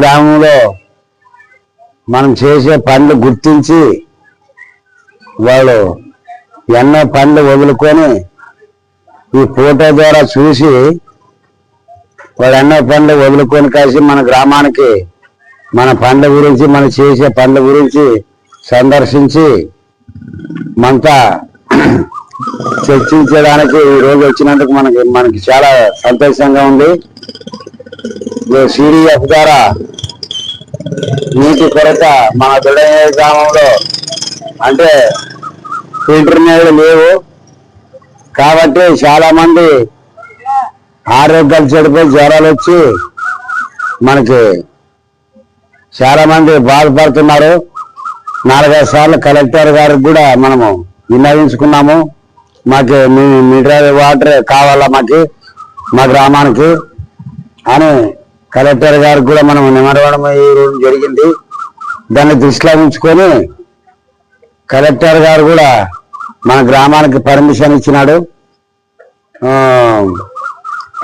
గ్రామంలో మనం చేసే పనులు గుర్తించి వాళ్ళు ఎన్నో పనులు వదులుకొని ఈ ఫోటో ద్వారా చూసి వాళ్ళు ఎన్నో పనులు వదులుకొని కలిసి మన గ్రామానికి మన పనుల గురించి మనం చేసే పనుల గురించి సందర్శించి మనతో చర్చించడానికి ఈరోజు వచ్చినందుకు మనకి చాలా సంతోషంగా ఉంది. సిడిఎఫ్ ద్వారా నీటి కొరత మన దొడయ్య గ్రామంలో అంటే ఫిల్టర్ నీళ్ళు లేవు కాబట్టి చాలా మంది ఆరోగ్యాలు చెడిపోయి జ్వరాలు వచ్చి మనకి చాలా మంది బాధపడుతున్నారు. 4-5 సార్లు కలెక్టర్ గారికి కూడా మనము విన్నవించుకున్నాము. మాకు మినరల్ వాటర్ కావాలా మా గ్రామానికి అని కలెక్టర్ గారికి కూడా మనం నిమరవడం జరిగింది. దాన్ని దృష్టిలో ఉంచుకొని కలెక్టర్ గారు కూడా మన గ్రామానికి పర్మిషన్ ఇచ్చినాడు.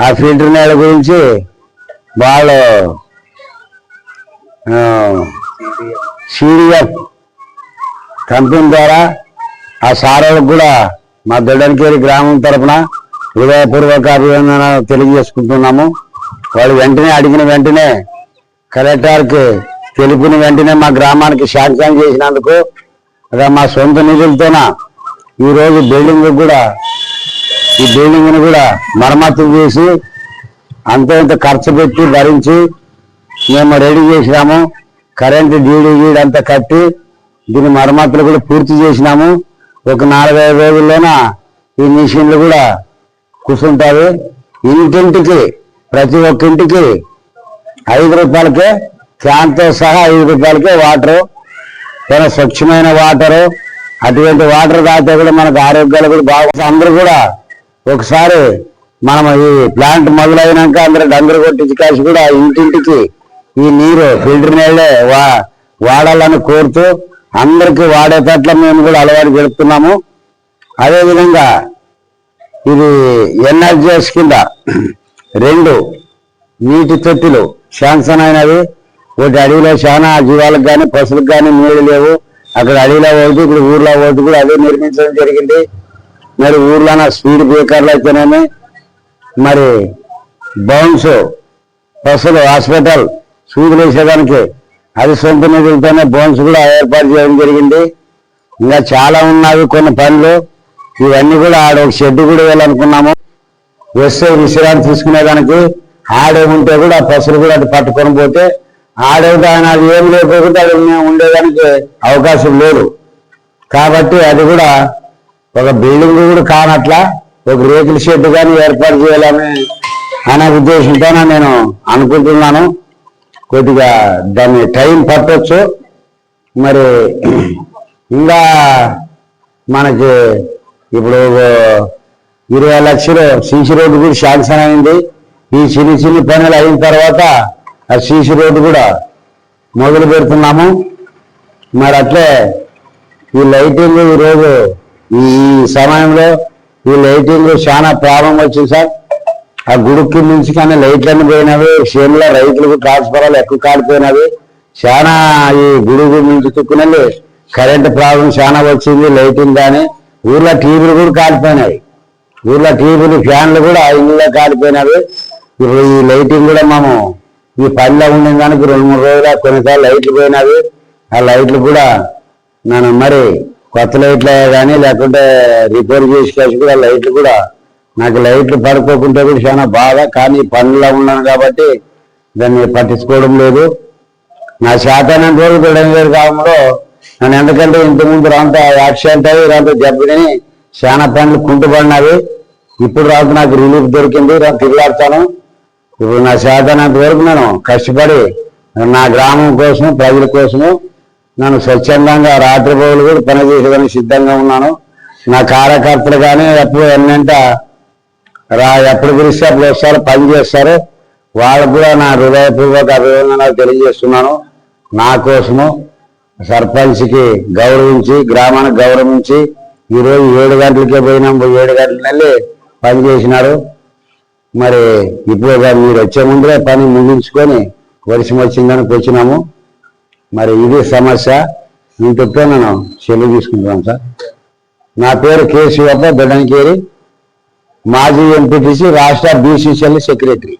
ఆ ఫిల్టర్ నీళ్ళ గురించి వాళ్ళు సిడిఎఫ్ కంపెనీ ద్వారా ఆ సారాలకు కూడా మా దొడ్డనికేరి గ్రామం తరఫున హృదయపూర్వక అభినందనలు తెలియజేసుకుంటున్నాము. వాళ్ళు వెంటనే అడిగిన వెంటనే కలెక్టర్కి తెలిపిన వెంటనే మా గ్రామానికి శాంక్షన్ చేసినందుకు మా సొంత నిధులతోన ఈరోజు ఈ బిల్డింగ్ని కూడా మరమ్మతులు చేసి ఇంత ఖర్చు పెట్టి భరించి మేము రెడీ చేసినాము. కరెంటు డీడీ అంతా కట్టి దీని మరమ్మతులు కూడా పూర్తి చేసినాము. ఒక 4-5 రోజుల్లోన ఈ మిషన్లు కూడా కూర్చుంటాయి. ఇంటింటికి ప్రతి ఒక్క ఇంటికి 5 రూపాయలకే క్యాన్తో సహా 5 రూపాయలకే వాటరు, చాలా స్వచ్ఛమైన వాటరు. అటువంటి వాటర్ తాగితే కూడా మనకు ఆరోగ్యాలు కూడా బాగుంటుంది. అందరూ కూడా ఒకసారి మనం ఈ ప్లాంట్ మొదలైనాక అందరూ డంగరు కొట్టించి కాసి కూడా ఇంటింటికి ఈ నీరు ఫిల్టర్ నీళ్ళే వాడాలని కోరుతూ అందరికీ వాడేటట్ల మేము కూడా అలవాటు జరుపుతున్నాము. అదేవిధంగా ఇది ఎన్ఆర్జిఎస్ కింద 2 నీటి తొట్టిలు శాంక్షన్ అయినవి. ఒకటి అడవిలో చాలా జీవాలకు కానీ పశువులకు కానీ నీళ్లు లేవు. అక్కడ అడవిలో ఒకటి, ఇక్కడ ఊర్లో ఒకటి కూడా అదే నిర్మించడం జరిగింది. మరి ఊర్లోన స్పీడ్ బ్రేకర్లు అయితేనేమి, మరి బౌన్స్ పశువులు హాస్పిటల్ సూదులు వేసేదానికి అది సొంత నిధులతోనే బౌన్స్ కూడా ఏర్పాటు చేయడం జరిగింది. ఇంకా చాలా ఉన్నాయి కొన్ని పనులు. ఇవన్నీ కూడా ఆడ ఒక షెడ్ కూడా వేయాలనుకున్నాము. వస్తే విశ్రాంతి తీసుకునేదానికి ఆడే ఉంటే కూడా పశువులు కూడా అటు పట్టుకొని పోతే ఆడేది ఆయన అది ఏం లేకపోతే అది ఉండేదానికి అవకాశం లేదు. కాబట్టి అది కూడా ఒక బిల్డింగ్ కూడా కానట్లా ఒక రేకుల షెడ్ కానీ ఏర్పాటు చేయాలని అనే ఉద్దేశంతో నేను అనుకుంటున్నాను. కొద్దిగా దాన్ని టైం పట్టొచ్చు. మరి ఇంకా మనకి ఇప్పుడు 20 లక్షలు సీసీ రోడ్డు కూడా శాంక్షన్ అయింది. ఈ చిన్న పనులు అయిన తర్వాత ఆ సీసీ రోడ్డు కూడా మొదలు పెడుతున్నాము. మరి అట్లే ఈ లైటింగ్ ఈరోజు ఈ సమయంలో ఈ లైటింగ్ చాలా ప్రాబ్లం వచ్చింది సార్. ఆ గుడికి నుంచి కానీ లైట్లన్నీ పోయినవి, చేనులో రైతులకు ట్రాన్స్ఫరాలు ఎక్కువ కాలిపోయినవి. చాలా ఈ గుడి నుంచి తుక్కునది కరెంటు ప్రాబ్లం చాలా వచ్చింది. లైటింగ్ కానీ ఊర్లో టీవీలు కూడా కాలిపోయినాయి. ఊర్లో టీవీలు ఫ్యాన్లు కూడా ఇళ్ళలో కాలిపోయినవి. ఇప్పుడు ఈ లైటింగ్ కూడా మేము ఈ పనిలో ఉండే దానికి 2-3 రోజులు కొన్నిసార్లు లైట్లు పోయినవి. ఆ లైట్లు కూడా నేను మరి కొత్త లైట్లు కానీ లేకుంటే రిపేర్ చేసి కూడా లైట్లు కూడా నాకు లైట్లు పడుకోకుంటే కూడా చాలా బాధ. కానీ పనుల్లో ఉన్నాను కాబట్టి దాన్ని పట్టించుకోవడం లేదు. నా శాతానంత వరకు దొడవేరు గ్రామంలో నేను ఎందుకంటే ఇంతకుముందు రాంత యాక్సిడెంట్ అయ్యి రాంత జబ్బుని చాలా పనులు కుంటుపడినవి. ఇప్పుడు రాంత నాకు రిలీఫ్ దొరికింది, తిరిగాడుతాను. ఇప్పుడు నా శాతానంత వరకు నేను కష్టపడి నా గ్రామం కోసం ప్రజల కోసము నేను స్వచ్ఛందంగా రాత్రిపోగులు కూడా పనిచేసేదానికి సిద్ధంగా ఉన్నాను. నా కార్యకర్తలు కానీ ఎప్పుడు ఎన్నంట ఎప్పుడు పిలిస్తే అప్పుడు వస్తారు, పని చేస్తారు. వాళ్ళకు కూడా నా హృదయపూర్వక అభినందనలు తెలియజేస్తున్నాను. నా కోసము సర్పంచ్కి గౌరవించి గ్రామానికి గౌరవించి ఈరోజు 7 గంటలకే పోయినాం. 7 గంటల నెల్లి పని చేసినారు. మరి ఇప్పుడు మీరు వచ్చే ముందులే పని ముగించుకొని వర్షం వచ్చిందని వచ్చినాము. మరి ఇది సమస్య. ఇంతతో నేను సెలవు తీసుకుంటున్నాను సార్. నా పేరు కె శివప్ప, బెడంకేరి, మాజీ ఎంపీటీసీ, రాష్ట్ర బీసీసీఎల్ సెక్రటరీ.